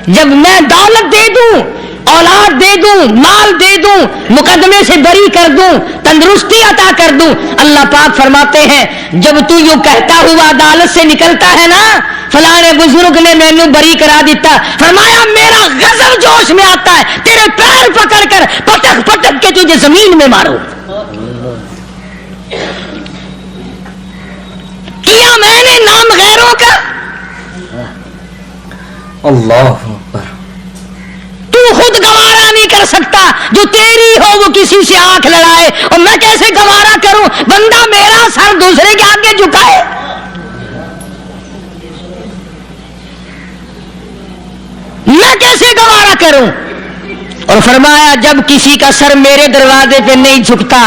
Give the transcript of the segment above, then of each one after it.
جب میں دولت دے دوں، اولاد دے دوں، مال دے دوں، مقدمے سے بری کر دوں، تندرستی عطا کر دوں، اللہ پاک فرماتے ہیں جب تو یوں کہتا ہوا عدالت سے نکلتا ہے نا فلاں بزرگ نے مینوں بری کرا دیتا، فرمایا میرا غضب جوش میں آتا ہے تیرے پیر پکڑ کر پٹک پٹک کے تجھے زمین میں مارو۔ کیا میں نے نام غیروں کا، اللہ اکبر، تو خود گوارا نہیں کر سکتا، جو تیری ہو وہ کسی سے آنکھ لڑائے، اور میں کیسے گوارا کروں بندہ میرا سر دوسرے کے آگے جھکائے؟ میں کیسے گوارا کروں؟ اور فرمایا جب کسی کا سر میرے دروازے پہ نہیں جھکتا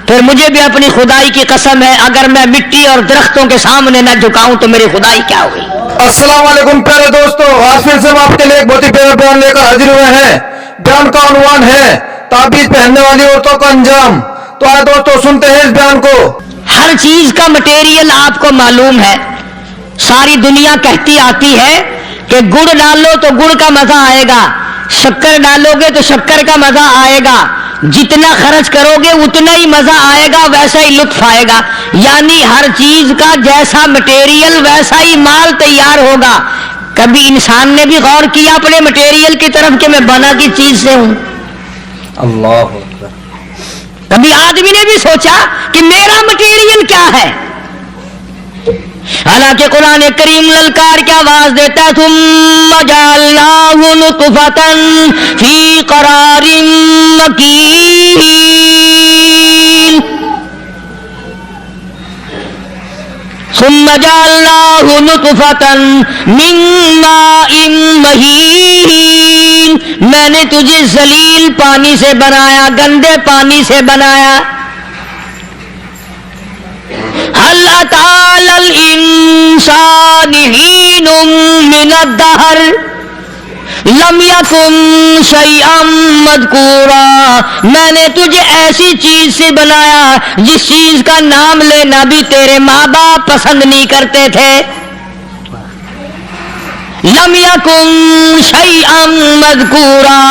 پھر مجھے بھی اپنی خدائی کی قسم ہے اگر میں مٹی اور درختوں کے سامنے نہ جھکاؤں تو میری خدائی کیا ہوئی؟ السلام علیکم پیارے دوستو، آج پھر سے ہم آپ کے لیے ایک بہت ہی پیارا بیان لے کر حاضر ہوئے ہیں۔ بیان کا عنوان ہے تعبیر پہننے والی عورتوں کا انجام۔ تو آئے دوستو سنتے ہیں اس بیان کو۔ ہر چیز کا مٹیریل آپ کو معلوم ہے، ساری دنیا کہتی آتی ہے کہ گڑ ڈالو تو گڑ کا مزہ آئے گا، شکر ڈالو گے تو شکر کا مزہ آئے گا، جتنا خرچ کرو گے اتنا ہی مزہ آئے گا، ویسا ہی لطف آئے گا، یعنی ہر چیز کا جیسا مٹیریل ویسا ہی مال تیار ہوگا۔ کبھی انسان نے بھی غور کیا اپنے مٹیریل کی طرف کہ میں بنا کی چیز سے ہوں؟ اللہ اکبر۔ کبھی آدمی نے بھی سوچا کہ میرا مٹیریل کیا ہے؟ حالانکہ قرآن کریم للکار کی آواز دیتا ہے ثم جعلناہ نطفۃ فی قرار مکین، ثم جعلناہ نطفۃ من ماء مہین، میں نے تجھے ذلیل پانی سے بنایا، گندے پانی سے بنایا۔ هل أتى على الإنسان حين من الدهر لم يكن شيئا مذكورا، میں نے تجھے ایسی چیز سے بنایا جس چیز کا نام لینا بھی تیرے ماں باپ پسند نہیں کرتے تھے۔ لم يكن شيئا مذكورا،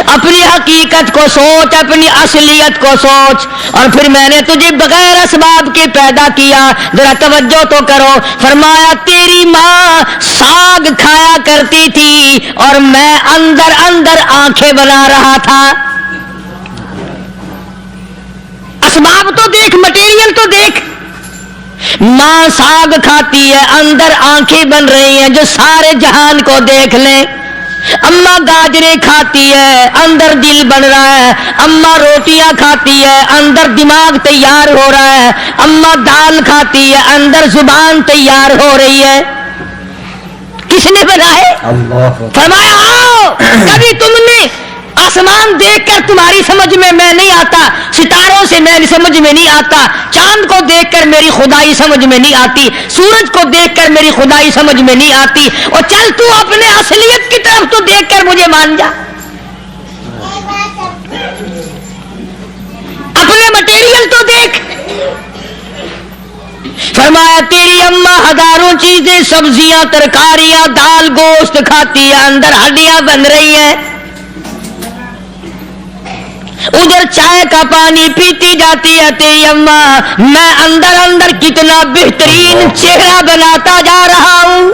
اپنی حقیقت کو سوچ، اپنی اصلیت کو سوچ، اور پھر میں نے تجھے بغیر اسباب کے پیدا کیا۔ ذرا توجہ تو کرو، فرمایا تیری ماں ساگ کھایا کرتی تھی اور میں اندر اندر آنکھیں بنا رہا تھا۔ اسباب تو دیکھ، مٹیریل تو دیکھ، ماں ساگ کھاتی ہے، اندر آنکھیں بن رہی ہیں جو سارے جہان کو دیکھ لیں۔ اماں گاجریں کھاتی ہے، اندر دل بن رہا ہے۔ اماں روٹیاں کھاتی ہے، اندر دماغ تیار ہو رہا ہے۔ اماں دال کھاتی ہے، اندر زبان تیار ہو رہی ہے۔ کس نے بنائے؟ فرمایا آؤ، کبھی تم نے آسمان دیکھ کر تمہاری سمجھ میں نہیں آتا، ستاروں سے میں سمجھ میں نہیں آتا، چاند کو دیکھ کر میری خدائی سمجھ میں نہیں آتی، سورج کو دیکھ کر میری خدائی سمجھ میں نہیں آتی، اور چل تو اپنے اصلیت کی طرف تو دیکھ کر مجھے مان جا، اپنے مٹیریل تو دیکھ۔ فرمایا تیری اماں ہزاروں چیزیں، سبزیاں، ترکاریاں، دال، گوشت کھاتی ہے، اندر ہڈیاں بن رہی ہیں، ادھر چائے کا پانی پیتی جاتی ہے تیری اماں، میں اندر اندر کتنا بہترین چہرہ بناتا جا رہا ہوں۔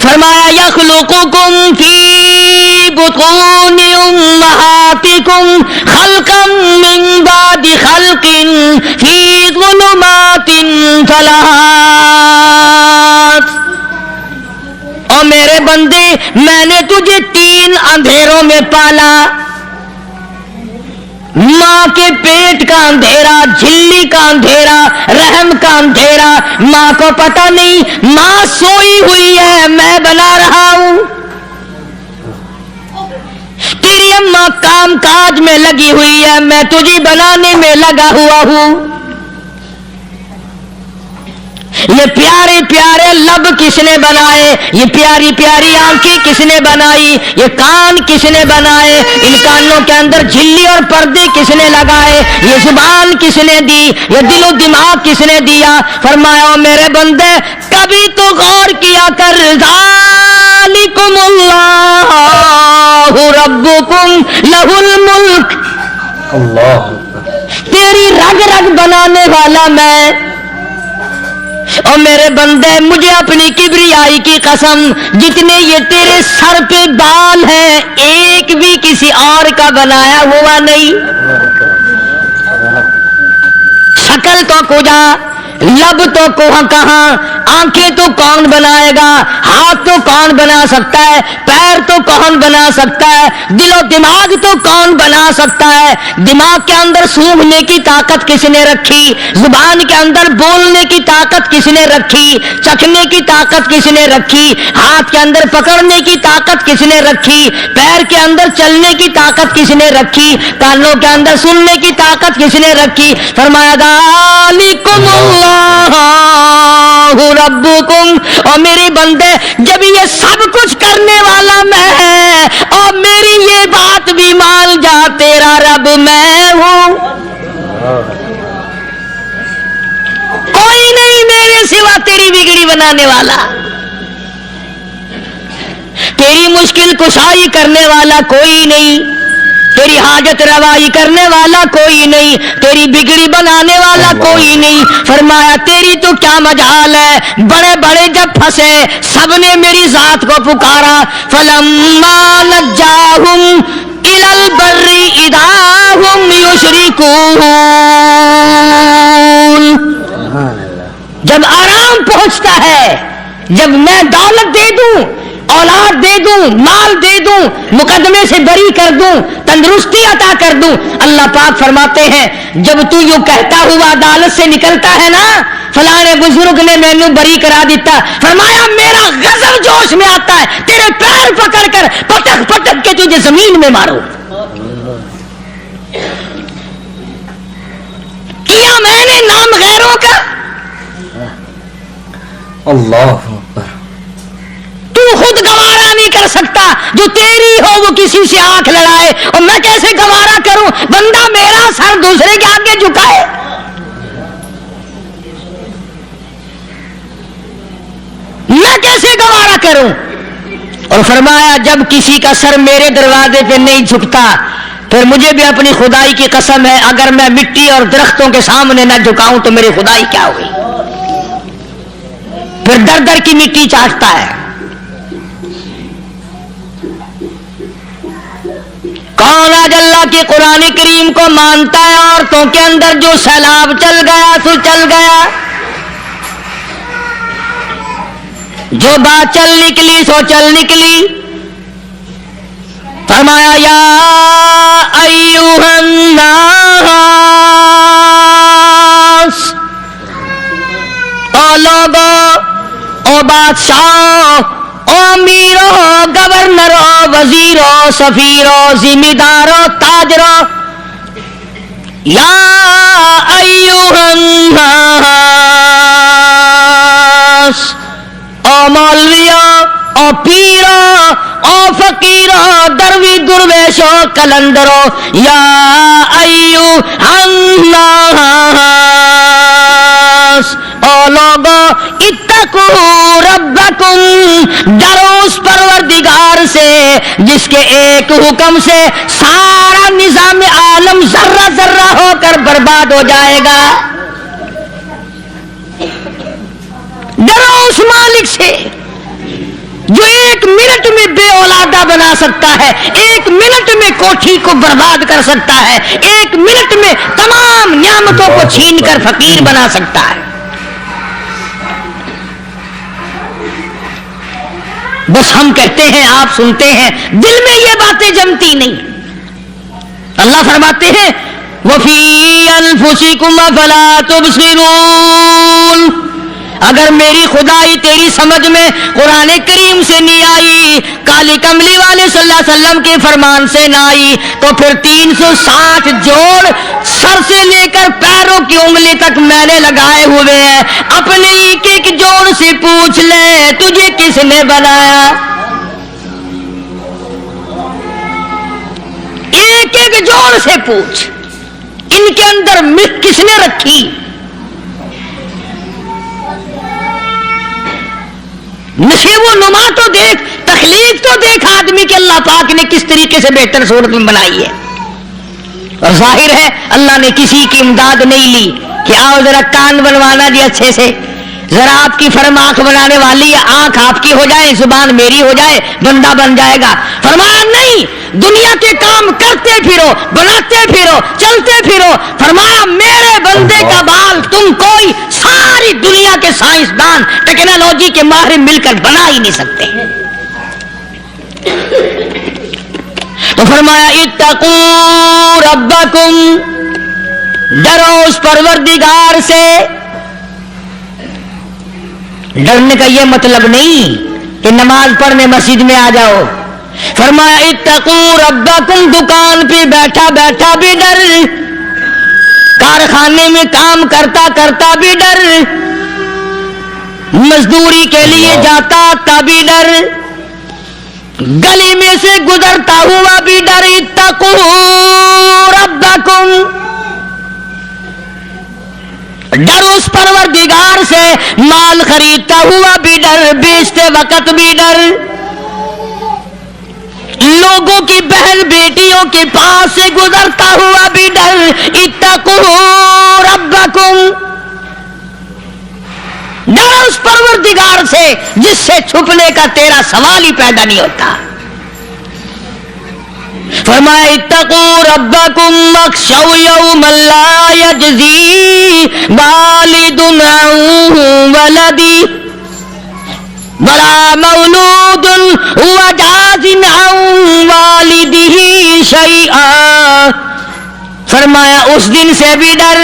فرمایا یخلقکم فی بطون امہاتکم خلقا من بعد خلق فی ظلمات ثلاث، اور میرے بندے میں نے تجھے 3 اندھیروں میں پالا، ماں کے پیٹ کا اندھیرا، جھلی کا اندھیرا، رحم کا اندھیرا، ماں کو پتہ نہیں، ماں سوئی ہوئی ہے، میں بنا رہا ہوں۔ تیری اماں کام کاج میں لگی ہوئی ہے، میں تجھے بنانے میں لگا ہوا ہوں۔ یہ پیارے پیارے لب کس نے بنائے؟ یہ پیاری پیاری آنکھیں کس نے بنائی؟ یہ کان کس نے بنائے؟ ان کانوں کے اندر جھلی اور پردے کس نے لگائے؟ یہ زبان کس نے دی؟ یہ دل و دماغ کس نے دیا؟ فرمایا او میرے بندے کبھی تو غور کیا کر، ذالکم اللہ ربکم لہ الملک، اللہ تیری رگ رگ بنانے والا میں، اور میرے بندے مجھے اپنی کبریائی کی قسم، جتنے یہ تیرے سر پہ بال ہیں ایک بھی کسی اور کا بنایا ہوا نہیں، شکل تو کجا، لب تو کہاں، آنکھیں تو کون بنائے گا، ہاتھ تو کون بنا سکتا ہے، پیر تو کون بنا سکتا ہے، دل و دماغ تو کون بنا سکتا ہے؟ دماغ کے اندر سونگھنے کی طاقت کس نے رکھی؟ زبان کے اندر بولنے کی طاقت کس نے رکھی؟ چکھنے کی طاقت کس نے رکھی؟ ہاتھ کے اندر پکڑنے کی طاقت کس نے رکھی؟ پیر کے اندر چلنے کی طاقت کس نے رکھی؟ کانوں کے اندر سننے کی طاقت کس نے رکھی؟ فرمایا ذالکم اللہ ربکم، اور میرے بندے جب یہ سب کچھ کرنے والا میں اور میری یہ بات بھی مان جا تیرا رب میں ہوں، کوئی نہیں میرے سوا تیری بگڑی بنانے والا، تیری مشکل کشائی کرنے والا کوئی نہیں، تیری حاجت روائی کرنے والا کوئی نہیں، تیری بگڑی بنانے والا کوئی نہیں۔ فرمایا تیری تو کیا مجال ہے، بڑے بڑے جب پھنسے سب نے میری ذات کو پکارا، فلما نجاہم الی البر اذا ہم یشرکون، جب آرام پہنچتا ہے، جب میں دولت دے دوں، اولاد دے دوں، مال دے دوں، مقدمے سے بری کر دوں، تندرستی عطا کر دوں، اللہ پاک فرماتے ہیں جب تو یوں کہتا ہوا عدالت سے نکلتا ہے نا، فلاں بزرگ نے مینوں بری کرا دیتا، فرمایا میرا غضب جوش میں آتا ہے، تیرے پیر پکڑ کر پٹک پٹک کے تجھے زمین میں مارو۔ کیا میں نے نام غیروں کا؟ اللہ تو خود گوارا نہیں کر سکتا، جو تیری ہو وہ کسی سے آنکھ لڑائے، اور میں کیسے گوارا کروں بندہ میرا سر دوسرے کے آگے جھکائے؟ میں کیسے گوارا کروں؟ اور فرمایا جب کسی کا سر میرے دروازے پہ نہیں جھکتا، پھر مجھے بھی اپنی خدائی کی قسم ہے اگر میں مٹی اور درختوں کے سامنے نہ جھکاؤں تو میری خدائی کیا ہوئی؟ پھر در در کی مٹی چاٹتا ہے۔ کون آج اللہ کی قرآن کریم کو مانتا ہے؟ عورتوں کے اندر جو سیلاب چل گیا تو چل گیا، جو بات چل نکلی سو چل نکلی۔ فرمایا یا ایھا الناس، او لوگو، او بادشاہ، او امیرو، گورنرو، وزیرو، سفیرو، ذمہ دارو، تاجرو، یا ایھا الناس، او مولویو، او پیرو، او فقیرو، دروی درویشو، کلندرو، یا ایھا الناس، او لوگو اتقوا ربکم، ڈرو اس پروردگار سے جس کے ایک حکم سے سارا نظام عالم ذرہ ذرہ ہو کر برباد ہو جائے گا۔ ڈرو اس مالک سے جو ایک منٹ میں بے اولادہ بنا سکتا ہے، ایک منٹ میں کوٹھی کو برباد کر سکتا ہے، ایک منٹ میں تمام نعمتوں کو چھین کر فقیر بنا سکتا ہے۔ بس ہم کہتے ہیں، آپ سنتے ہیں، دل میں یہ باتیں جمتی نہیں۔ اللہ فرماتے ہیں وَفِي أَنفُسِكُمْ أَفَلَا تُبْصِرُونَ، اگر میری خدائی تیری سمجھ میں قرآن کریم سے نہیں آئی، کالی کملی والے صلی اللہ علیہ وسلم کے فرمان سے نہ آئی، تو پھر 360 جوڑ سر سے لے کر پیروں کی انگلی تک میں نے لگائے ہوئے ہیں، اپنے ایک ایک جوڑ سے پوچھ لے تجھے کس نے بنایا؟ ایک ایک جوڑ سے پوچھ، ان کے اندر ملک کس نے رکھی؟ نشیب و نما تو دیکھ، تخلیق تو دیکھ آدمی کے اللہ پاک نے کس طریقے سے بہتر صورت میں بنائی ہے۔ اور ظاہر ہے اللہ نے کسی کی امداد نہیں لی کہ آؤ ذرا کان بنوانا جی اچھے سے، ذرا آپ کی فرم آنکھ بنانے والی ہے، آنکھ آپ کی ہو جائے، زبان میری ہو جائے، بندہ بن جائے گا۔ فرمایا نہیں، دنیا کے کام کرتے پھرو، بناتے پھرو، چلتے پھرو۔ فرمایا میرے بندے کا بال تم کوئی ساری دنیا کے سائنسدان ٹیکنالوجی کے ماہر مل کر بنا ہی نہیں سکتے۔ تو فرمایا اتقوا ربکم، ڈرو اس پروردگار سے۔ ڈرنے کا یہ مطلب نہیں کہ نماز پڑھنے مسجد میں آ جاؤ۔ فرمایا اتقوا ربکم، دکان پہ بیٹھا بیٹھا بھی ڈر، کارخانے میں کام کرتا کرتا بھی ڈر، مزدوری کے لیے جاتا تبھی ڈر، گلی میں سے گزرتا ہوا بھی ڈر۔ اتقوا ربکم، ڈر اس پروردگار سے، مال خریدتا ہوا بھی ڈر، بیچتے وقت بھی ڈر، لوگوں کی بہن بیٹیوں کے پاس سے گزرتا ہوا بھی ڈر۔ اتقوا ربکم، ڈر اس پروردگار سے جس سے چھپنے کا تیرا سوال ہی پیدا نہیں ہوتا۔ فرمایا اتقوا ربکم واخشوا یوما لا یجزی والد عن ولدی ولا مولود هو جاز عن والدہ شیئا۔ فرمایا اس دن سے بھی ڈر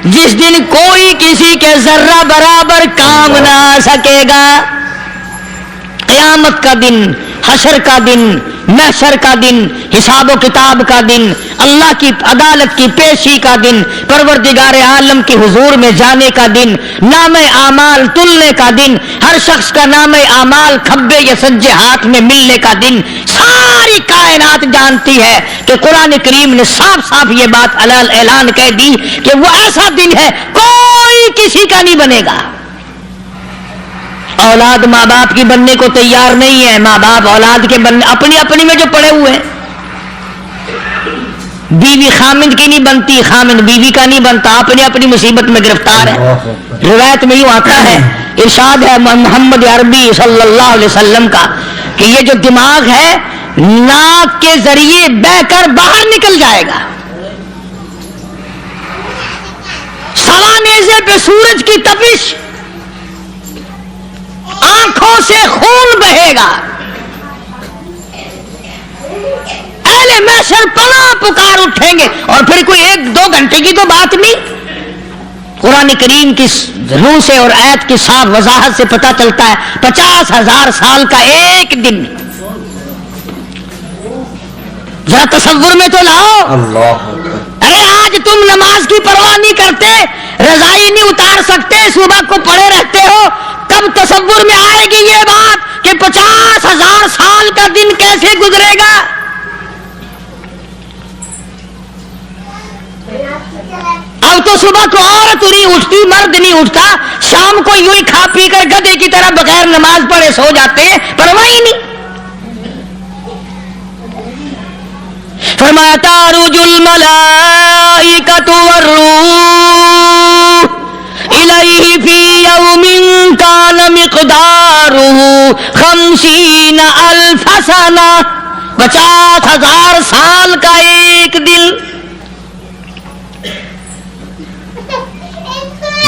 جس دن کوئی کسی کے ذرہ برابر کام نہ آ سکے گا۔ قیامت کا دن، حشر کا دن، محشر کا دن، حساب و کتاب کا دن، اللہ کی عدالت کی پیشی کا دن، پروردگار عالم کے حضور میں جانے کا دن، نام اعمال تلنے کا دن، ہر شخص کا نام اعمال کھبے یا سجے ہاتھ میں ملنے کا دن۔ ساری کائنات جانتی ہے کہ قرآن کریم نے صاف صاف یہ بات اعلان کہہ دی کہ وہ ایسا دن ہے کوئی کسی کا نہیں بنے گا۔ اولاد ماں باپ کی بننے کو تیار نہیں ہے، ماں باپ اولاد کے بننے اپنی اپنی میں جو پڑے ہوئے ہیں۔ بیوی خامند کی نہیں بنتی، خامند بیوی کا نہیں بنتا، اپنی اپنی مصیبت میں گرفتار ہے۔ روایت میں یوں آتا ہے، ارشاد ہے محمد عربی صلی اللہ علیہ وسلم کا کہ یہ جو دماغ ہے ناک کے ذریعے بہ کر باہر نکل جائے گا، سوا نیزے پہ سورج کی تپش، آنکھوں سے خون بہے گا، اہل محشر پناہ پکار اٹھیں گے، اور پھر کوئی 1-2 گھنٹے کی تو بات نہیں۔ قرآن کریم کی روح سے اور آیت کی صاف وضاحت سے پتہ چلتا ہے 50,000 سال کا ایک دن۔ ذرا تصور میں تو لاؤ، ارے آج تم نماز کی پرواہ نہیں کرتے، رضائی نہیں اتار سکتے، صبح کو پڑے رہتے ہو، کب تصور میں آئے گی یہ بات کہ 50,000 سال کا دن کیسے گزرے گا؟ اب تو صبح کو عورت نہیں اٹھتی، مرد نہیں اٹھتا، شام کو یوں ہی کھا پی کر گدھے کی طرح بغیر نماز پڑھے سو جاتے ہیں، پرواہ ہی نہیں۔ فرمایا تعرج الملائکۃ والروح الیہ فی یوم کان مقدارہ 50,000 سنہ، 50,000 سال کا ایک دن۔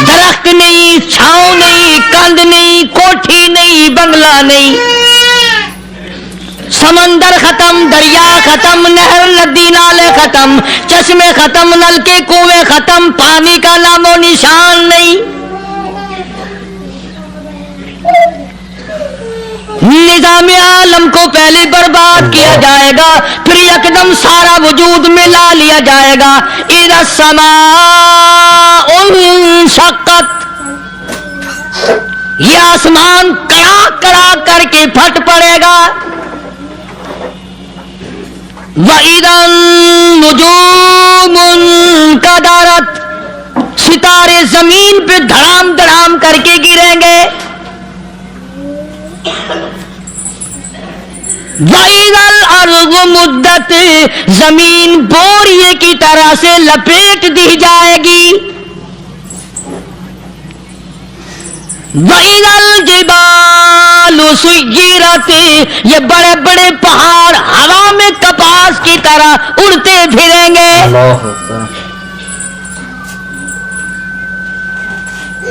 درخت نہیں، چھاؤں نہیں، کند نہیں، کوٹھی نہیں، بنگلہ نہیں، سمندر ختم، دریا ختم، نہر ندی نالے ختم، چشمے ختم، نل کے کنویں ختم، پانی کا نام و نشان نہیں۔ पहले बर्बाद किया जाएगा, फिर एकदम सारा वजूद मिला लिया जाएगा। इज़ा समाउन शक़्क़त, ये आसमान कड़ा कड़ा करके फट पड़ेगा। वइदन नुजूमुन कदरत, सितारे जमीन पे धड़ाम धड़ाम करके गिरेंगे। वइदल अर्ज़ मुद्दत, जमीन बोरिए की तरह से लपेट दी जाएगी। वइदल जिबालु सुय्यिरत, ये बड़े बड़े पहाड़ हवा में कपास की तरह उड़ते फिरेंगे।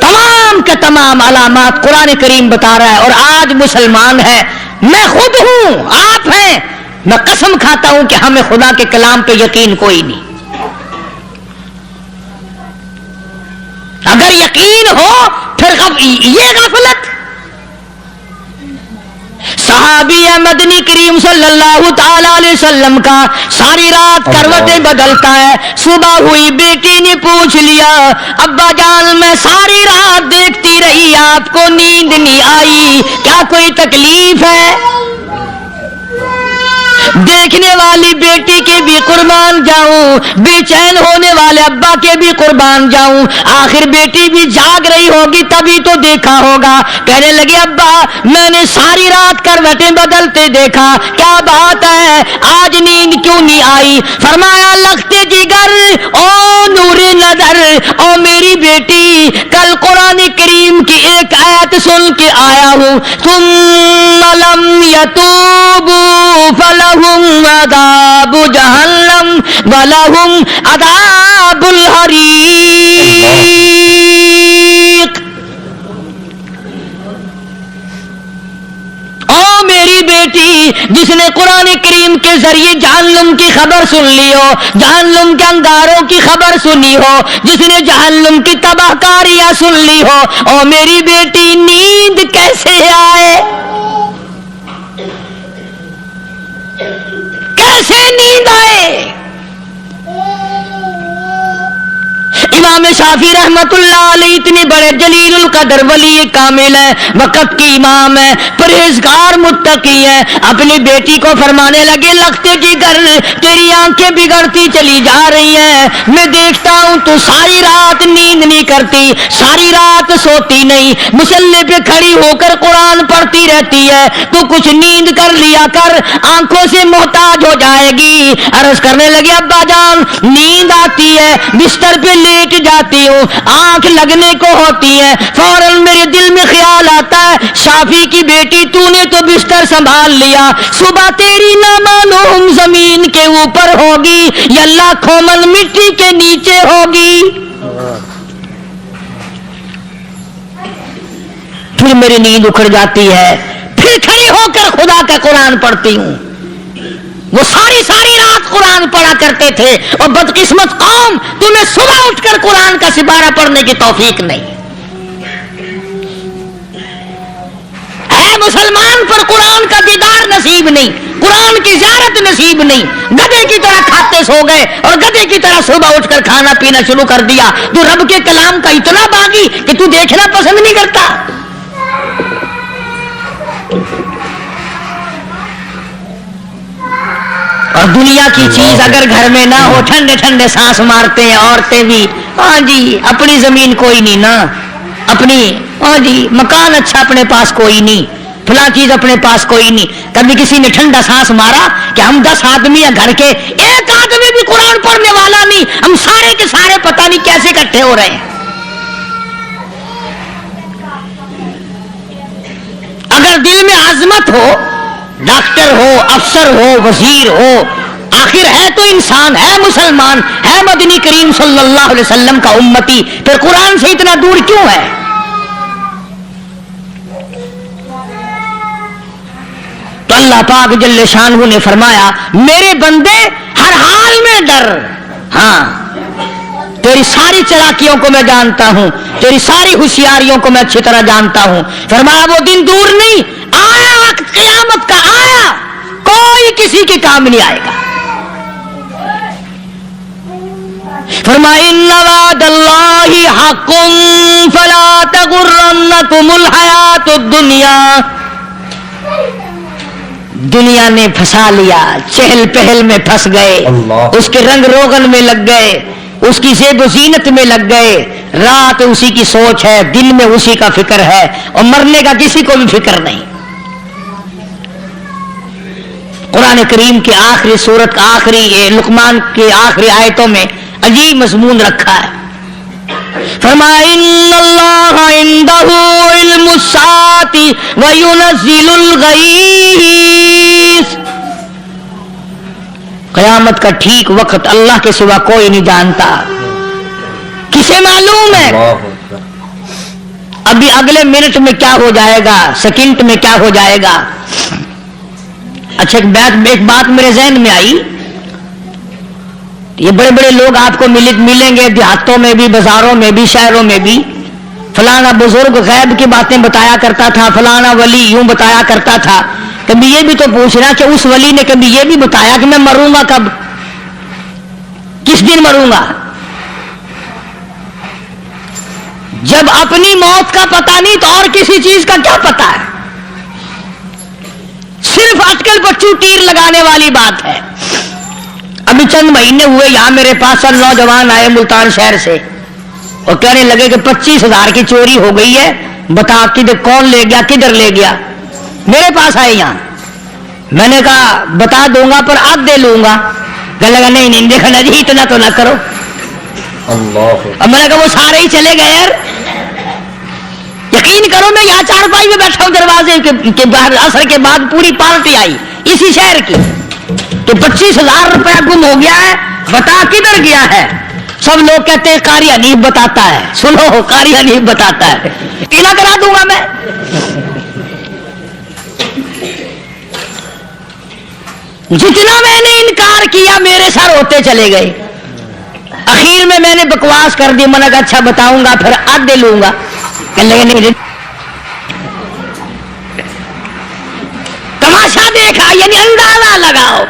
तमाम के तमाम अलामात कुरान करीम बता रहा है। और आज मुसलमान है, मैं खुद हूं, आप हैं, मैं कसम खाता हूं कि हमें खुदा के कलाम पे यकीन कोई नहीं। अगर यकीन हो फिर ये गफलत। सहाबी मदनी करीम सल्लल्लाहु ताला अलैहि वसल्लम का सारी रात करवटें बदलता है। सुबह हुई, बेटी ने पूछ लिया, अब्बा जान मैं सारी रात देखती रही, आपको नींद नहीं आई, क्या कोई तकलीफ है? देखने वाली बेटी के भी कुर्बान जाऊं, बेचैन होने वाले अब्बा के भी कुर्बान जाऊं। आखिर बेटी भी जाग रही होगी तभी तो देखा होगा। कहने लगे अब्बा मैंने सारी रात करवटें बदलते देखा, क्या बात है, आज नींद क्यों नहीं आई? फरमाया लखते जिगर ओ नूरे नजर, ओ मेरी बेटी कल कुरान करीम की एक आयत सुन के आया हूं, तुम लम यतूबू फलहुम अदाबु जहन्नम वलहुम अदाबुल हरीक। ओ मेरी बेटी जिसने कुरान करीम के जरिए जहन्नम की खबर सुन ली हो, जहन्नम के अंगारों की खबर सुनी हो, जिसने जहन्नम की तबाहकारियां सुन ली हो, ओ मेरी बेटी नींद कैसे आए, कैसे नींद आए? इमाम शाफी रहमतुल्लाह अलैह इतने बड़े जलीलुल कदर वली कामिल है, वक़्त की इमाम है, परहेजगार मुत्तकी है। अपनी बेटी को फरमाने लगे लगते जिगर तेरी आंखें बिगड़ती चली जा रही हैं, मैं देखता हूं तू सारी रात नींद नहीं करती, सारी रात सोती नहीं, मुसल्ले पे खड़ी होकर कुरान पढ़ती रहती है, तू कुछ नींद कर लिया कर, आंखों से मोहताज हो जाएगी। अर्ज करने लगे अब्बा जान नींद आती है, बिस्तर पे लेट जाती हूँ, आंख लगने को होती है, फौरन मेरे दिल में ख्याल आता है शाफी की बेटी तूने तो बिस्तर संभाल लिया, सुबह तेरी ना मालूम जमीन के ऊपर होगी या लाखों मन मिट्टी के नीचे होगी। फिर मेरी नींद उखड़ जाती है, फिर खड़ी होकर खुदा का कुरान पढ़ती हूँ। वो सारी सारी रात कुरान पढ़ा करते थे और बदकिस्मत कौम तुम्हें सुबह उठकर कुरान का सिपारा पढ़ने की तौफीक नहीं है। मुसलमान पर कुरान का दीदार नसीब नहीं, कुरान की ज़ियारत नसीब नहीं, गधे की तरह खाते सो गए और गधे की तरह सुबह उठकर खाना पीना शुरू कर दिया। तू रब के कलाम का इतना बागी कि तू देखना पसंद नहीं करता। और दुनिया की चीज अगर घर में ना हो, ठंडे ठंडे सांस मारते हैं औरतें भी, हाँ जी अपनी जमीन कोई नहीं ना, अपनी हाँ जी मकान अच्छा अपने पास कोई नहीं, फला चीज अपने पास कोई नहीं। कभी किसी ने ठंडा सांस मारा कि हम 10 आदमी या घर के एक आदमी भी कुरान पढ़ने वाला नहीं, हम सारे के सारे पता नहीं कैसे इकट्ठे हो रहे हैं। अगर दिल में आजमत हो, डॉक्टर हो, अफसर हो, वजीर हो, आखिर है तो इंसान, है मुसलमान, है मदनी करीम सल्लल्लाहु अलैहि वसल्लम का उम्मती, फिर कुरान से इतना दूर क्यों है? तो अल्लाह पाक जल्ले शानहू ने फरमाया मेरे बंदे हर हाल में डर, हाँ तेरी सारी चालाकियों को मैं जानता हूं, तेरी सारी होशियारियों को मैं अच्छी तरह जानता हूं। फरमाया वो दिन दूर नहीं, आया वक्त क़यामत का आया, काम नहीं आएगा। फरमाया इन्ना वादल्लाहि हक़्क़ुन फला तगुर्रन्नकुमुल हयातुद दुनिया। दुनिया ने फंसा लिया, चहल पहल में फंस गए, उसके रंग रोगन में लग गए, उसकी ज़ेब ज़ीनत में लग गए। रात उसी की सोच है, दिन में उसी का फिक्र है, और मरने का किसी को भी फिक्र नहीं। कुरान करीम के आखिरी सूरत का आखिरी लुकमान के आखिरी आयतों में अजीब मज़मून रखा है। फरमाया इन्नल्लाह इंदहु इल्मुस्साअति व युनज़्ज़िलुल गईस। क़यामत का ठीक वक्त अल्लाह के सिवा कोई नहीं जानता। किसे मालूम है अभी अगले मिनट में क्या हो जाएगा, सेकंड में क्या हो जाएगा। अच्छा एक बात मेरे ज़हन में आई, ये बड़े बड़े लोग आपको मिलेंगे देहातों में भी, बाजारों में भी, शहरों में भी। फलाना बुजुर्ग गैब की बातें बताया करता था, फलाना वली यूं बताया करता था। कभी ये भी तो पूछना कि उस वली ने कभी ये भी बताया कि मैं मरूंगा कब, किस दिन मरूंगा। जब अपनी मौत का पता नहीं तो और किसी चीज का क्या पता है। सिर्फ अटकल बच्चू तीर लगाने वाली बात है। अभी चंद महीने हुए यहां मेरे पास सब नौजवान आए मुल्तान शहर से और कहने लगे कि 25,000 की चोरी हो गई है, बता किधर कौन ले गया, किधर ले गया। मेरे पास आए यहां, मैंने कहा बता दूंगा पर आधे लूंगा। कहने लगा नहीं नहीं देखना जी इतना तो ना करो। अब मैंने कहा वो सारे ही चले गए यार, यकीन करो मैं यहाँ चारपाई में बैठा हूं दरवाजे के बाहर, असर के बाद पूरी पार्टी आई इसी शहर की, तो 25,000 रुपया गुम हो गया है, बता किधर गया है। सब लोग कहते हैं कारी हनीफ बताता है। सुनो कारी हनीफ बताता है, टीला करा दूंगा मैं। जितना मैंने इनकार किया मेरे सर होते चले गए। आखिर में मैंने बकवास कर दी, मैंने कहा अच्छा बताऊंगा फिर आधे लूंगा। कहने लगे नहीं, तमाशा देखा यानी अंदाजा लगाओ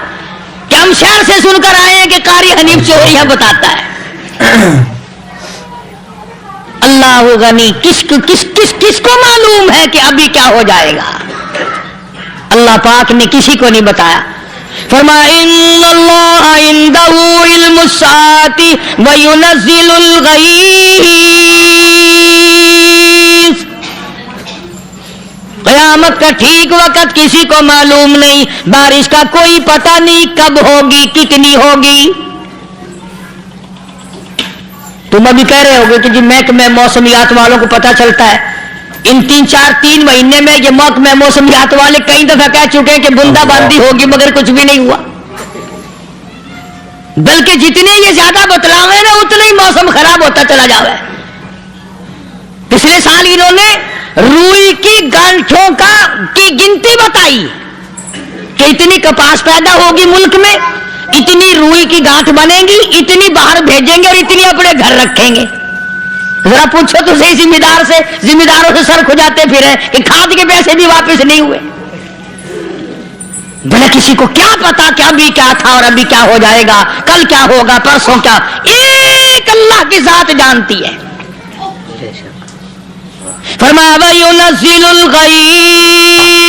कि हम शहर से सुनकर आए हैं कि कारी हनीफ चोरियां बताता है। अल्लाह गनी, किसको मालूम है कि अभी क्या हो जाएगा। अल्लाह पाक ने किसी को नहीं बताया। फरमाया इन्नल्लाह इंदहु इल्मुस्साअति व युनज़्ज़िलुल गईस। क़यामत का ठीक वक़्त किसी को मालूम नहीं, बारिश का कोई पता नहीं कब होगी, कितनी होगी। तुम अभी कह रहे होगे कि जी महकमे मौसमियात वालों को पता चलता है। इन 3 महीने में ये महकमे मौसमियात वाले कई दफा कह चुके हैं कि बूंदाबांदी होगी, मगर कुछ भी नहीं हुआ। बल्कि जितने ये ज्यादा बतलावे ना उतना ही मौसम खराब होता चला जावे। पिछले साल इन्होंने रुई की गांठों की गिनती बताई कि इतनी कपास पैदा होगी मुल्क में, इतनी रुई की गांठ बनेगी, इतनी बाहर भेजेंगे और इतनी अपने घर रखेंगे। जरा पूछो तो सही जिम्मेदारों से सर खुजाते फिरे कि खाद के पैसे भी वापस नहीं हुए। भले किसी को क्या पता कि अभी क्या था और अभी क्या हो जाएगा, कल क्या होगा, परसों क्या, एक अल्लाह की जात जानती है। फरमाया वयुनज़्ज़िलुल गईस,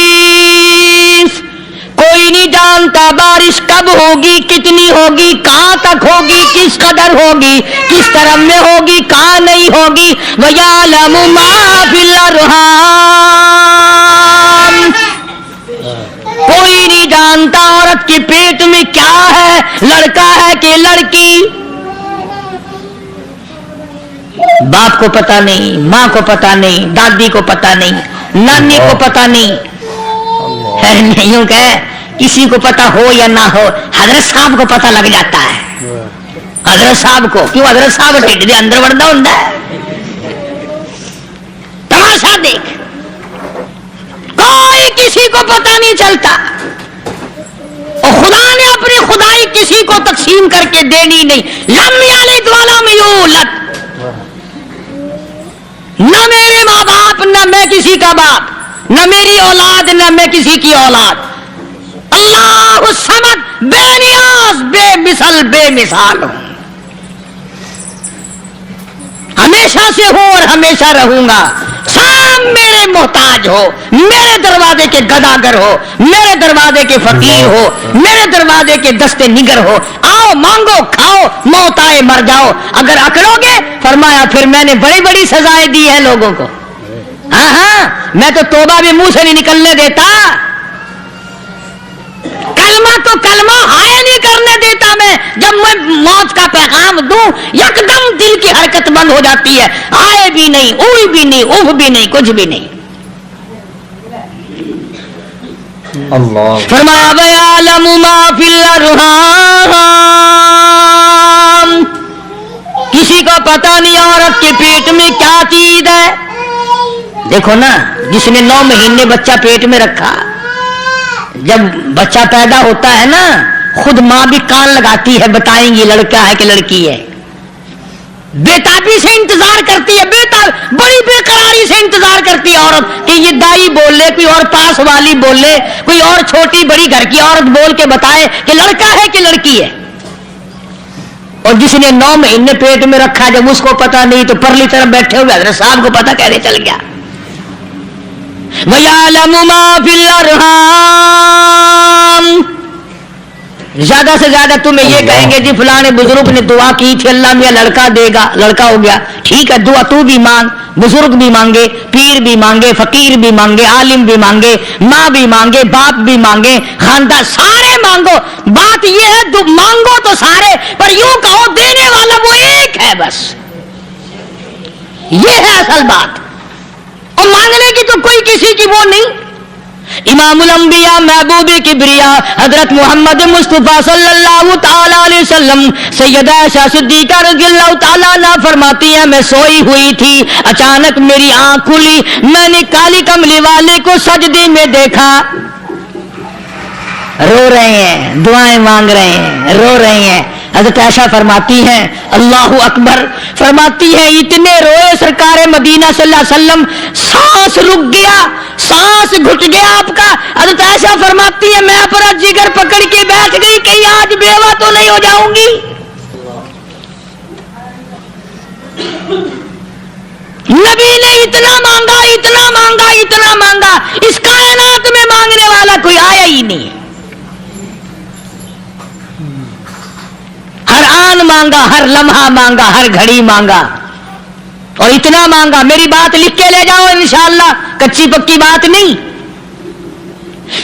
कोई नहीं जानता बारिश कब होगी, कितनी होगी, कहां तक होगी, किस कदर होगी, किस तरफ में होगी, कहां नहीं होगी। वयअलमु मा फिल अरहाम, कोई नहीं जानता औरत के पेट में क्या है, लड़का है कि लड़की। बाप को पता नहीं, माँ को पता नहीं, दादी को पता नहीं, नानी को पता नहीं है। नहीं कहे किसी को पता हो या ना हो, हजरत साहब को पता लग जाता है। हजरत साहब को क्यों, हजरत साहब ढिड दे अंदर वड़दा हुंदा है। तमाशा देख, कोई किसी को पता नहीं चलता और खुदा ने अपनी खुदाई किसी को तकसीम करके देनी नहीं। लम यलिद वलम यूलद, न मेरे माँ बाप, न मैं किसी का बाप, न मेरी औलाद, न मैं किसी की औलाद। अल्लाहु समद, बेनियाज, बेमिसल, बेमिसाल हूं, हमेशा से हूं और हमेशा रहूंगा। सब मेरे मोहताज हो, मेरे दरवाजे के गदागर हो, मेरे दरवाजे के फकीर हो, मेरे दरवाजे के दस्ते निगर हो। आओ मांगो, खाओ, मौत आए मर जाओ। अगर अकड़ोगे, फरमाया फिर मैंने बड़ी बड़ी सजाएं दी है लोगों को। हाँ हाँ, मैं तो तौबा भी मुंह से नहीं निकलने देता, कलमा हाय नहीं करने देता मैं। जब मैं मौत का पैगाम दूं, यकदम दिल की हरकत बंद हो जाती है, आए भी नहीं, उई भी नहीं, उफ भी नहीं, कुछ भी नहीं। अल्लाह फरमाया वयालमु मा फिल अरहाम, किसी को पता नहीं औरत के पेट में क्या चीज है। देखो ना, जिसने 9 महीने बच्चा पेट में रखा, जब बच्चा पैदा होता है ना, खुद मां भी कान लगाती है, बताएंगी लड़का है कि लड़की है। बेताबी से इंतजार करती है, बड़ी बेकरारी से इंतजार करती है औरत कि ये दाई बोल ले, कोई और पास वाली बोल ले, कोई और छोटी बड़ी घर की औरत बोल के बताए कि लड़का है कि लड़की है। और जिसने 9 महीने पेट में रखा, जब उसको पता नहीं तो परली तरफ बैठे हुए हज़रत साहब को पता कैसे चल गया। वयालमु मा फिल अरहाम, ज्यादा से ज्यादा तुम्हें ये कहेंगे जी फलाने बुजुर्ग ने दुआ की थी, अल्लाह मियां लड़का देगा, लड़का हो गया। ठीक है, दुआ तू भी मांग, बुजुर्ग भी मांगे, पीर भी मांगे, फकीर भी मांगे, आलिम भी मांगे, माँ भी मांगे, बाप भी मांगे, खानदान सारे मांगो। बात ये है मांगो तो सारे, पर यूं कहो देने वाला वो एक है, बस ये है असल बात। और मांगने की तो कोई किसी की वो नहीं। इमामुल अंबिया महबूब किबरिया हजरत मोहम्मद मुस्तफा सल्लल्लाहु ताला अलैहि वसल्लम सैयदा आयशा सिद्दीका रज़ियल्लाहु ताला अन्हा फरमाती है, मैं सोई हुई थी, अचानक मेरी आंख खुली, मैंने काली कमली वाले को सजदे में देखा। रो रहे हैं, दुआएं मांग रहे हैं, रो रहे हैं। हज़रत आयशा फरमाती हैं, अल्लाहु अकबर, फरमाती है इतने रोए सरकार मदीना सल्लल्लाहु अलैहि वसल्लम, सांस रुक गया, सांस घुट गया आपका। हज़रत आयशा फरमाती है मैं अपना जिगर पकड़ के बैठ गई, कहीं आज बेवा तो नहीं हो जाऊंगी। नबी ने इतना मांगा, इतना मांगा, इतना मांगा, इस कायनात में मांगने वाला कोई आया ही नहीं। हर आन मांगा, हर लम्हा मांगा, हर घड़ी मांगा, और इतना मांगा। मेरी बात लिख के ले जाओ इंशाअल्लाह, कच्ची पक्की बात नहीं।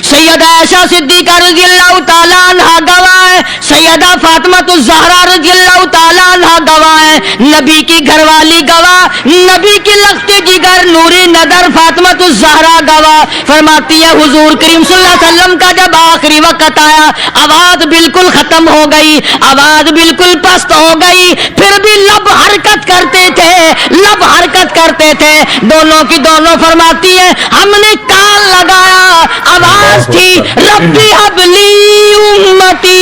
सैयदा आयशा सिद्दीका रज़ियल्लाहु ताला अन्हा गवाह है, सैयदा फातिमा तो ज़हरा रज़ियल्लाहु ताला अन्हा गवाह है, नबी की घरवाली गवाह, नबी की लख्ते जिगर नूरी नदर फातिमा तो ज़हरा गवाह। फरमाती है हुजूर करीम सल्लल्लाहु अलैहि वसल्लम का जब आखिरी वक्त आया, आवाज बिल्कुल खत्म हो गई, आवाज बिल्कुल पस्त हो गई, फिर भी लब हरकत करते थे, लब हरकत करते थे, दोनों की दोनों। फरमाती है हमने कान लगाया, आवाज थी रब्बी हबली उम्मती,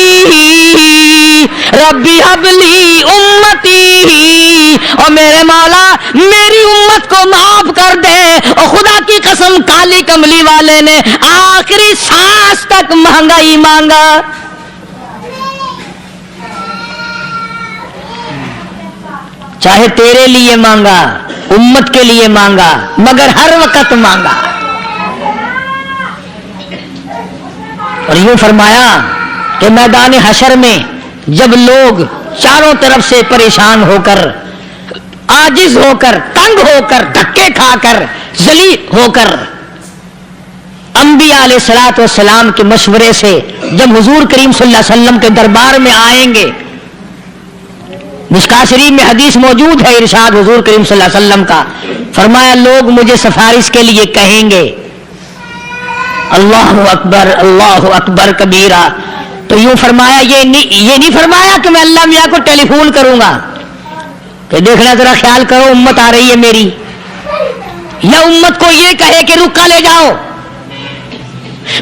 रब्बी हबली उम्मती, और मेरे मौला मेरी उम्मत को माफ कर दे। और खुदा की कसम काली कमली वाले ने आखिरी सांस तक मांगा ही मांगा। चाहे तेरे लिए मांगा, उम्मत के लिए मांगा, मगर हर वक्त मांगा। और यूं फरमाया कि मैदान हशर में जब लोग चारों तरफ से परेशान होकर, आजिज होकर, तंग होकर, धक्के खाकर, जलील होकर, अंबिया अलैहिस्सलातु वस्सलाम के मशवरे से जब हुजूर करीम सल्लल्लाहु अलैहि वसल्लम के दरबार में आएंगे, मिशकात शरीफ में हदीस मौजूद है, इरशाद हुजूर करीम सल्लल्लाहु अलैहि वसल्लम का, फरमाया लोग मुझे सिफारिश के लिए कहेंगे अल्लाहु अकबर कबीरा। तो यूं फरमाया, ये नहीं फरमाया कि मैं अल्लाह मियाँ को टेलीफोन करूंगा कि देखना जरा ख्याल करो उम्मत आ रही है मेरी, या उम्मत को ये कहे कि रुका ले जाओ,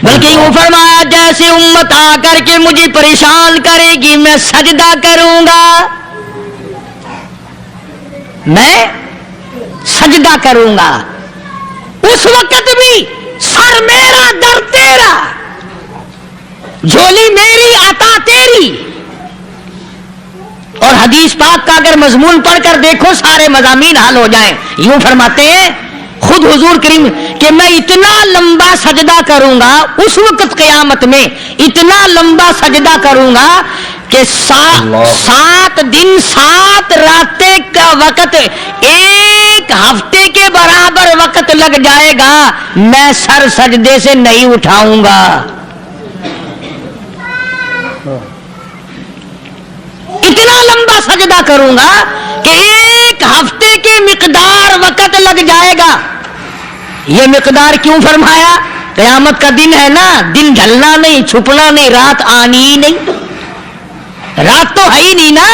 बल्कि यूं फरमाया जैसे उम्मत आकर के मुझे परेशान करेगी मैं सजदा करूंगा, मैं सजदा करूंगा। उस वक्त भी सर मेरा दर तेरा, झोली मेरी अता तेरी। और हदीस पाक का अगर मजमून पढ़कर देखो सारे मजामीन हाल हो जाएं। यूं फरमाते हैं खुद हुजूर करीम कि मैं इतना लंबा सजदा करूंगा उस वक्त क़यामत में, इतना लंबा सजदा करूंगा कि 7 दिन 7 रातें का वक्त एक हफ्ते के बराबर वक्त लग जाएगा, मैं सर सजदे से नहीं उठाऊंगा। इतना लंबा सजदा करूंगा कि एक हफ्ते के मिकदार वक्त लग जाएगा। ये मिकदार क्यों फरमाया? क़यामत का दिन है ना, दिन ढलना नहीं, छुपना नहीं, रात आनी ही नहीं, रात तो है ही नहीं ना,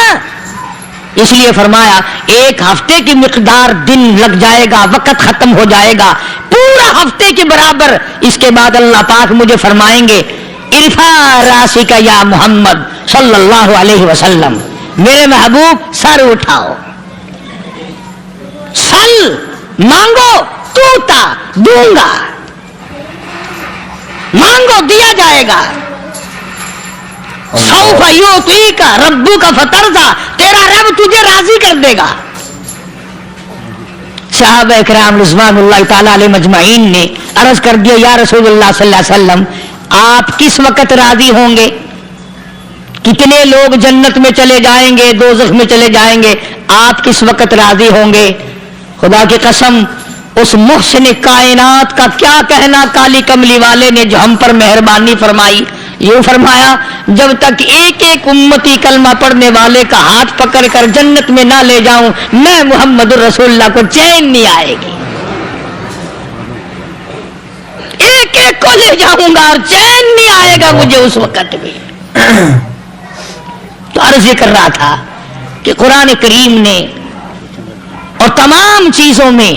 इसलिए फरमाया एक हफ्ते की मिकदार दिन लग जाएगा, वक्त खत्म हो जाएगा पूरा हफ्ते के बराबर। इसके बाद अल्लाह पाक मुझे फरमाएंगे इरफा राशि का या मोहम्मद सल्लल्लाहु अलैहि वसल्लम, मेरे महबूब सर उठाओ, सल मांगो तूता दूंगा, मांगो दिया जाएगा। सौफा युतीका रब्बुका फतरदा, तेरा रब तुझे राजी कर देगा। सहाबा इकराम रिज़वानुल्लाह ताला अलैहिम अजमाइन ने अर्ज कर दिया या रसूलुल्लाह सल्लल्लाहु अलैहि वसल्लम आप किस वक्त राजी होंगे? कितने लोग जन्नत में चले जाएंगे, दोज़ख में चले जाएंगे, आप किस वक्त राजी होंगे? खुदा की कसम उस मुहसिन कायनात का क्या कहना काली कमली वाले ने जो हम पर मेहरबानी फरमाई। यूं फरमाया जब तक एक एक उम्मती कलमा पढ़ने वाले का हाथ पकड़कर जन्नत में ना ले जाऊं मैं मुहम्मदुर रसूलुल्लाह को चैन नहीं आएगी। एक एक को ले जाऊंगा और चैन नहीं आएगा मुझे उस वक्त में। तो अर्ज ये कर रहा था कि कुरान करीम ने और तमाम चीजों में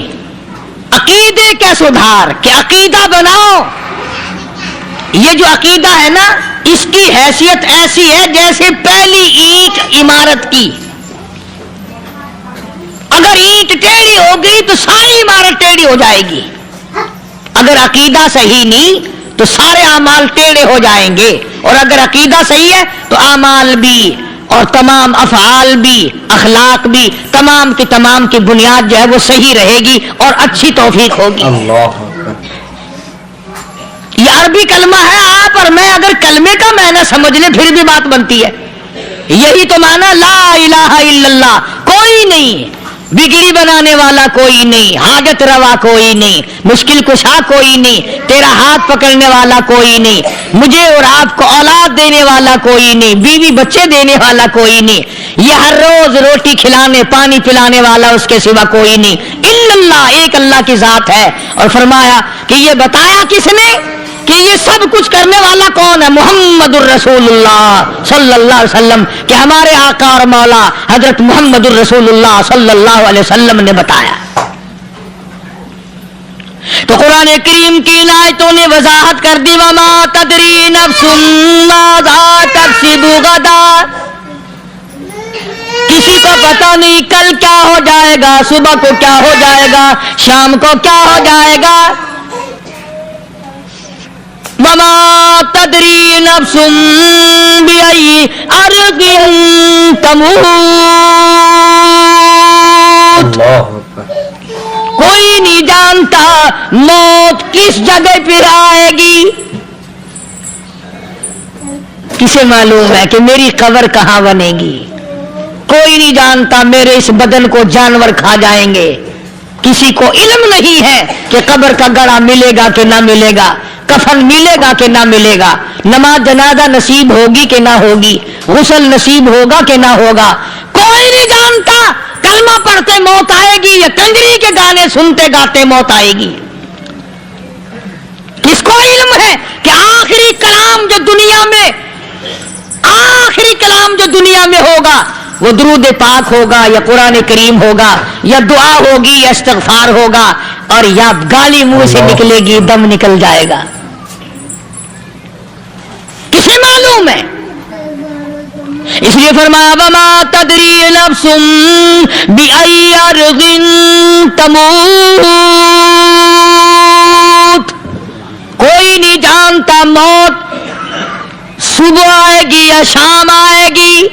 अकीदे का सुधार कि अकीदा बनाओ। ये जो अकीदा है ना इसकी हैसियत ऐसी है जैसे पहली ईंट इमारत की, अगर ईंट टेढ़ी हो गई तो सारी इमारत टेढ़ी हो जाएगी, अगर अकीदा सही नहीं तो सारे अमाल टेढ़े हो जाएंगे, और अगर अकीदा सही है तो अमाल भी और तमाम अफ़आल भी अखलाक भी तमाम की बुनियाद जो है वो सही रहेगी और अच्छी तौफीक होगी। ये अरबी कलमा है, आप और मैं अगर कलमे का माना समझ ले फिर भी बात बनती है। यही तो माना ला इलाहा इल्लल्लाह, कोई नहीं, बिगड़ी बनाने वाला कोई नहीं, हाजत रवा कोई नहीं, मुश्किल कुशा कोई नहीं, तेरा हाथ पकड़ने वाला कोई नहीं, मुझे और आपको औलाद देने वाला कोई नहीं, बीवी बच्चे देने वाला कोई नहीं, ये हर रोज रोटी खिलाने पानी पिलाने वाला उसके सिवा कोई नहीं, इल्लल्लाह एक अल्लाह की जात है। और फरमाया कि ये बताया किसने कि ये सब कुछ करने वाला कौन है? मुहम्मदुर रसूलुल्लाह सल्लल्लाहु अलैहि वसल्लम, कि हमारे आका और मौला हजरत मुहम्मदुर रसूलुल्लाह सल्लल्लाहु अलैहि वसल्लम ने बताया। तो कुरान करीम की इन आयतों ने वजाहत कर दी वमा तदरी नफ्सुम माज़ा तक्सिबु गदा, किसी को पता नहीं कल क्या हो जाएगा, सुबह को क्या हो जाएगा, शाम को क्या हो जाएगा। वमा तदरी नफ्सुम बिअय्यि अर्दिन तमूत, कोई नहीं जानता मौत किस जगह पर आएगी। किसे मालूम है कि मेरी कब्र कहां बनेगी? कोई नहीं जानता मेरे इस बदन को जानवर खा जाएंगे। किसी को इल्म नहीं है कि कब्र का गड़ा मिलेगा कि ना मिलेगा, कफन मिलेगा कि ना मिलेगा, नमाज जनाजा नसीब होगी कि ना होगी, गुस्ल नसीब होगा कि ना होगा, कोई नहीं जानता। कलमा पढ़ते मौत आएगी या कंजरी के गाने सुनते गाते मौत आएगी। किसको इल्म है कि आखिरी कलाम जो दुनिया में होगा वो दुरूद पाक होगा या कुरान करीम होगा या दुआ होगी या इस्तिग़फ़ार होगा, और या गाली मुंह से निकलेगी, दम निकल जाएगा। किसे मालूम है? इसलिए फरमाया वमा तदरी नफ्सुम बिअय्यि अर्दिन तमूत, कोई नहीं जानता मौत صبح آئے گی یا شام آئے گی،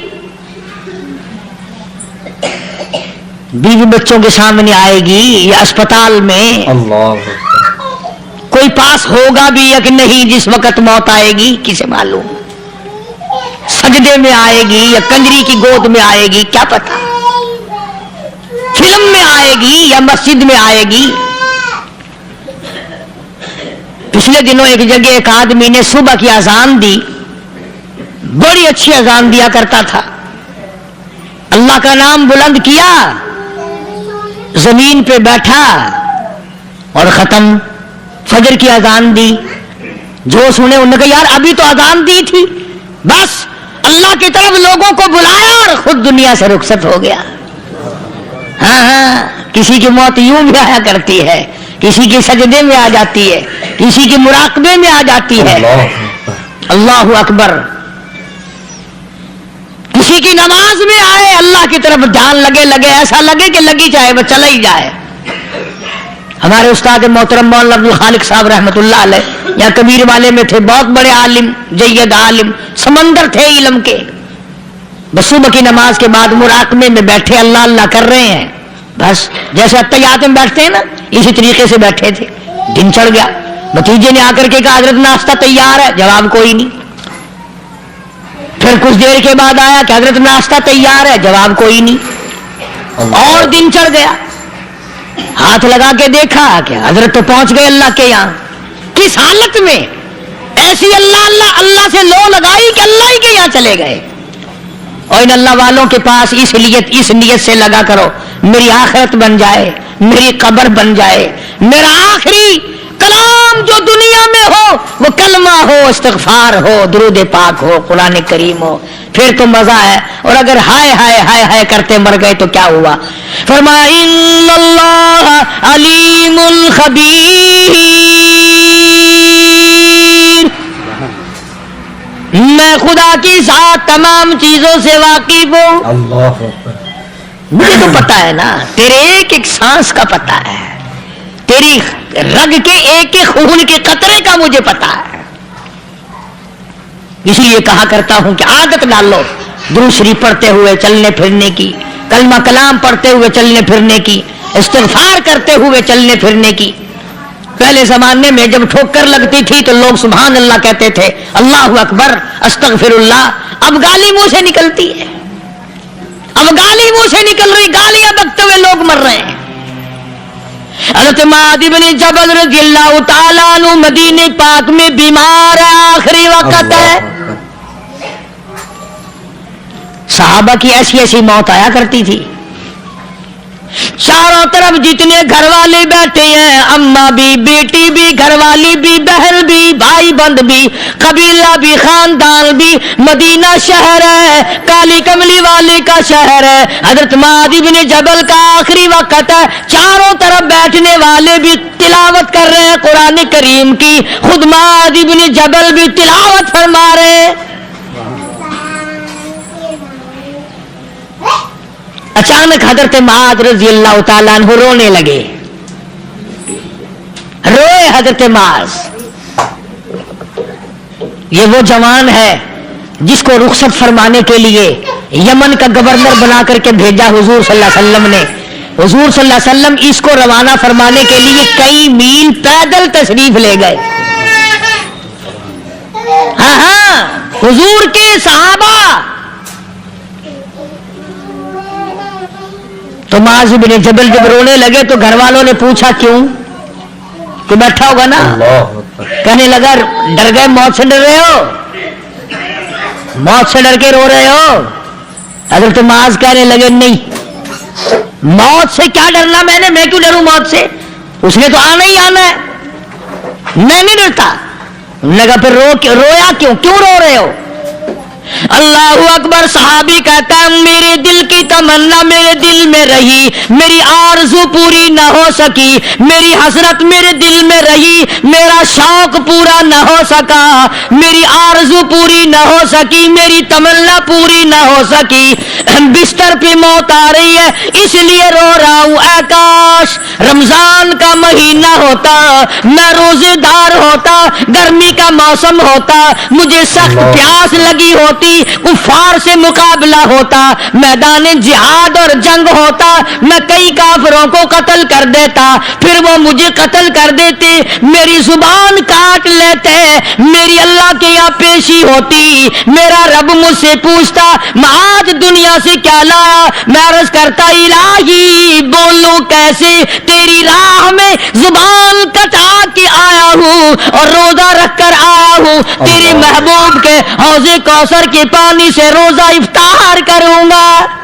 بیوی بچوں کے سامنے آئے گی یا اسپتال میں، اللہ کوئی پاس ہوگا بھی یا کہ نہیں جس وقت موت آئے گی کسے معلوم، سجدے میں آئے گی یا کنجری کی گود میں آئے گی کیا پتا، فلم میں آئے گی یا مسجد میں آئے گی۔ پچھلے دنوں ایک جگہ ایک آدمی نے صبح کی اذان دی، بڑی اچھی اذان دیا کرتا تھا، اللہ کا نام بلند کیا، زمین پہ بیٹھا اور ختم، فجر کی اذان دی، جو سنے انہوں نے کہا یار ابھی تو اذان دی تھی، بس اللہ کی طرف لوگوں کو بلایا اور خود دنیا سے رخصت ہو گیا۔ ہاں ہاں، کسی کی موت یوں بھی آیا کرتی ہے، کسی کی سجدے میں آ جاتی ہے، کسی کی مراقبے میں آ جاتی ہے، اللہ اکبر، کسی کی نماز میں آئے، اللہ کی طرف دھیان لگے ایسا لگے کہ لگی جائے وہ چلا ہی جائے۔ ہمارے استاد محترم مولانا عبد الخالق صاحب رحمۃ اللہ علیہ یا کبیر والے میں تھے، بہت بڑے عالم، جید عالم، سمندر تھے علم کے، بس صبح کی نماز کے بعد مراقبے میں بیٹھے اللہ اللہ کر رہے ہیں، بس جیسے اتحیات میں بیٹھتے ہیں نا اسی طریقے سے بیٹھے تھے، دن چڑھ گیا، بھتیجے نے آ کر کے کہا حضرت ناشتہ تیار ہے، جواب کوئی نہیں، پھر کچھ دیر کے بعد آیا کہ حضرت ناشتہ تیار ہے، جواب کوئی نہیں، اور دن چڑھ گیا، ہاتھ لگا کے دیکھا کہ حضرت تو پہنچ گئے اللہ کے یہاں، کس حالت میں، ایسی اللہ اللہ اللہ سے لو لگائی کہ اللہ ہی کے یہاں چلے گئے۔ اور ان اللہ والوں کے پاس اس نیت سے لگا کرو میری آخرت بن جائے، میری قبر بن جائے، میرا آخری کلام جو دنیا میں ہو وہ کلمہ ہو، استغفار ہو، درود پاک ہو، قرآن کریم ہو، پھر تو مزہ ہے، اور اگر ہائے ہائے ہائے ہائے کرتے مر گئے تو کیا ہوا؟ فرمایا ان اللہ علیم خبیر، میں خدا کی ذات تمام چیزوں سے واقف ہوں، اللہ مجھے تو پتا ہے نا، تیرے ایک ایک سانس کا پتا ہے، تیری رگ کے ایک ایک خون کے قطرے کا مجھے پتا ہے، اس لیے کہا کرتا ہوں کہ عادت ڈال لو درود شریف پڑھتے ہوئے چلنے پھرنے کی، کلمہ کلام پڑھتے ہوئے چلنے پھرنے کی، استغفار کرتے ہوئے چلنے پھرنے کی۔ پہلے زمانے میں جب ٹھوکر لگتی تھی تو لوگ سبحان اللہ کہتے تھے، اللہ اکبر، استغفر اللہ، اب گالی منہ سے نکلتی ہے، اب گالی منہ سے نکل رہی، گالیاں بکتے ہوئے لوگ مر رہے ہیں۔ حضرت معاذ بن جبل رضی اللہ تعالیٰ عنہ مدینے پاک میں بیمار ہے، آخری وقت ہے، صحابہ کی ایسی ایسی موت آیا کرتی تھی، چاروں طرف جتنے گھر والے بیٹھے ہیں، اماں بھی، بیٹی بھی، گھر والی بھی، بہن بھی، بھائی بند بھی، قبیلہ بھی، خاندان بھی، مدینہ شہر ہے، کالی کملی والے کا شہر ہے، حضرت معاذ بن جبل کا آخری وقت ہے، چاروں طرف بیٹھنے والے بھی تلاوت کر رہے ہیں قرآن کریم کی، خود معاذ بن جبل بھی تلاوت فرما رہے ہیں۔ اچانک حضرت معاذ رضی اللہ تعالیٰ عنہ رونے لگے، روئے حضرت معاذ۔ یہ وہ جوان ہے جس کو رخصت فرمانے کے لیے یمن کا گورنر بنا کر کے بھیجا حضور صلی اللہ علیہ وسلم نے، حضور صلی اللہ علیہ وسلم اس کو روانہ فرمانے کے لیے کئی میل پیدل تشریف لے گئے۔ ہاں ہاں، حضور کے صحابہ تو معاذ بن جبل جب رونے لگے تو گھر والوں نے پوچھا کیوں؟ کہ بیٹھا ہوگا نا، کہنے لگا ڈر گئے، موت سے ڈر رہے ہو، موت سے ڈر کے رو رہے ہو؟ حضرت معاذ کہنے لگے نہیں، موت سے کیا ڈرنا، میں کیوں ڈروں موت سے، اس نے تو آنا ہی آنا ہے، میں نہیں ڈرتا۔ انہوں نے کہا پھر رویا کیوں رو رہے ہو؟ اللہ اکبر. صحابی کہتا ہے میرے دل کی تمنا میرے دل میں رہی, میری آرزو پوری نہ ہو سکی, میری حسرت میرے دل میں رہی, میرا شوق پورا نہ ہو سکا, میری آرزو پوری نہ ہو سکی, میری تمنا پوری نہ ہو سکی. بستر پہ موت آ رہی ہے اس لیے رو رہا ہوں. اے کاش رمضان کا مہینہ ہوتا, میں روزے دار ہوتا, گرمی کا موسم ہوتا, مجھے سخت پیاس لگی ہوتی, کفار سے مقابلہ ہوتا, میدان جہاد اور جنگ ہوتا, میں کئی کافروں کو قتل کر دیتا, پھر وہ مجھے قتل کر دیتے, میری زبان کاٹ لیتے, میری اللہ کے یہاں پیشی ہوتی, میرا رب مجھ سے پوچھتا میں آج دنیا سے کیا لایا. میں عرض کرتا الہی بولوں کیسے, تیری راہ میں زبان کٹا کے آیا ہوں اور روزہ رکھ کر آیا ہوں, تیرے محبوب کے حوض کوثر کے پانی سے روزہ افطار کروں گا.